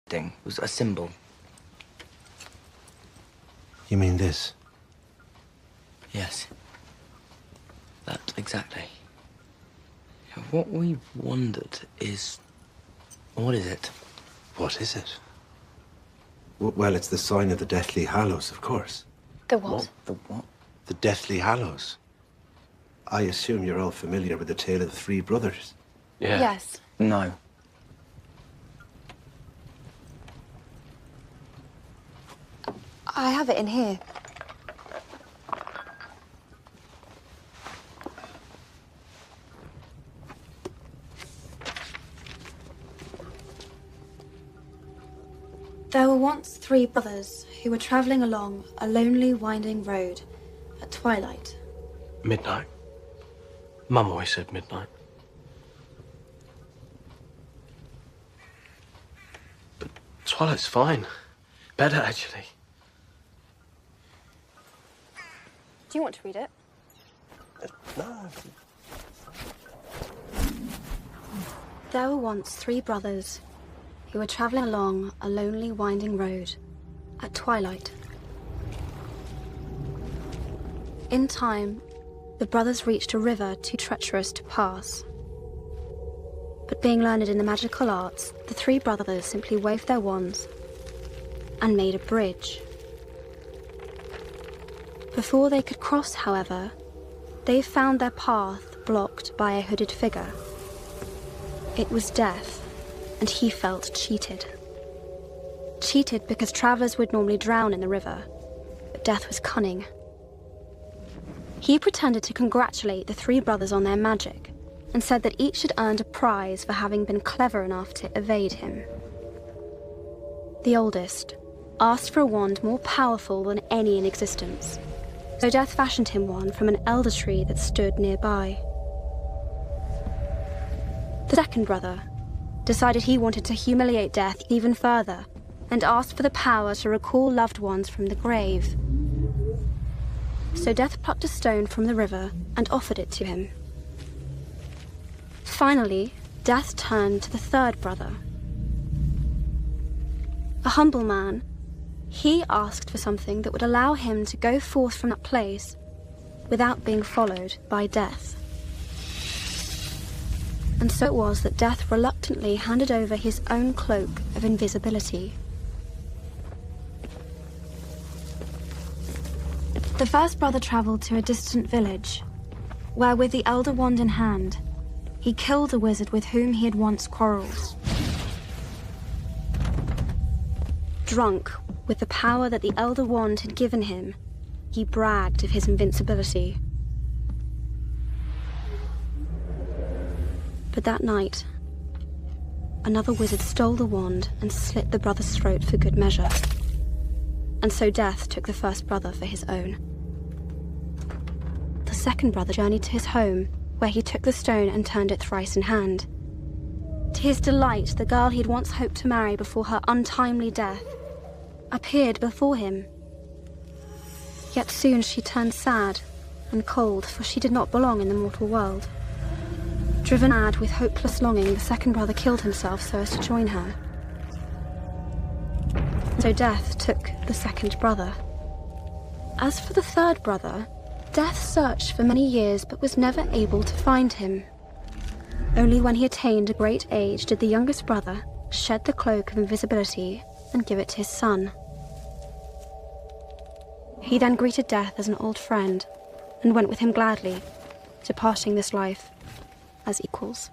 thing was a symbol. You mean this? Yes. That exactly. What we wondered is... what is it? What is it? Well, it's the sign of the Deathly Hallows, of course. The what? The what? The Deathly Hallows. I assume you're all familiar with the tale of the three brothers. Yeah. Yes. No. I have it in here. There were once three brothers who were travelling along a lonely, winding road at twilight. Midnight. Mum always said midnight. But twilight's fine. Better, actually. Do you want to read it? No. There were once three brothers who were travelling along a lonely, winding road at twilight. In time, the brothers reached a river too treacherous to pass. But being learned in the magical arts, the three brothers simply waved their wands and made a bridge. Before they could cross, however, they found their path blocked by a hooded figure. It was Death, and he felt cheated. Cheated because travellers would normally drown in the river, but Death was cunning. He pretended to congratulate the three brothers on their magic, and said that each had earned a prize for having been clever enough to evade him. The oldest asked for a wand more powerful than any in existence, so Death fashioned him one from an elder tree that stood nearby. The second brother decided he wanted to humiliate Death even further, and asked for the power to recall loved ones from the grave. So Death plucked a stone from the river and offered it to him. Finally, Death turned to the third brother. A humble man, he asked for something that would allow him to go forth from that place without being followed by Death. And so it was that Death reluctantly handed over his own cloak of invisibility. The first brother travelled to a distant village, where with the elder wand in hand, he killed a wizard with whom he had once quarrelled. Drunk with the power that the elder wand had given him, he bragged of his invincibility. But that night, another wizard stole the wand and slit the brother's throat for good measure. And so Death took the first brother for his own. The second brother journeyed to his home, where he took the stone and turned it thrice in hand. To his delight, the girl he'd once hoped to marry before her untimely death appeared before him. Yet soon she turned sad and cold, for she did not belong in the mortal world. Driven mad with hopeless longing, the second brother killed himself so as to join her. So Death took the second brother. As for the third brother, Death searched for many years but was never able to find him. Only when he attained a great age did the youngest brother shed the cloak of invisibility and give it to his son. He then greeted Death as an old friend and went with him gladly, departing this life as equals.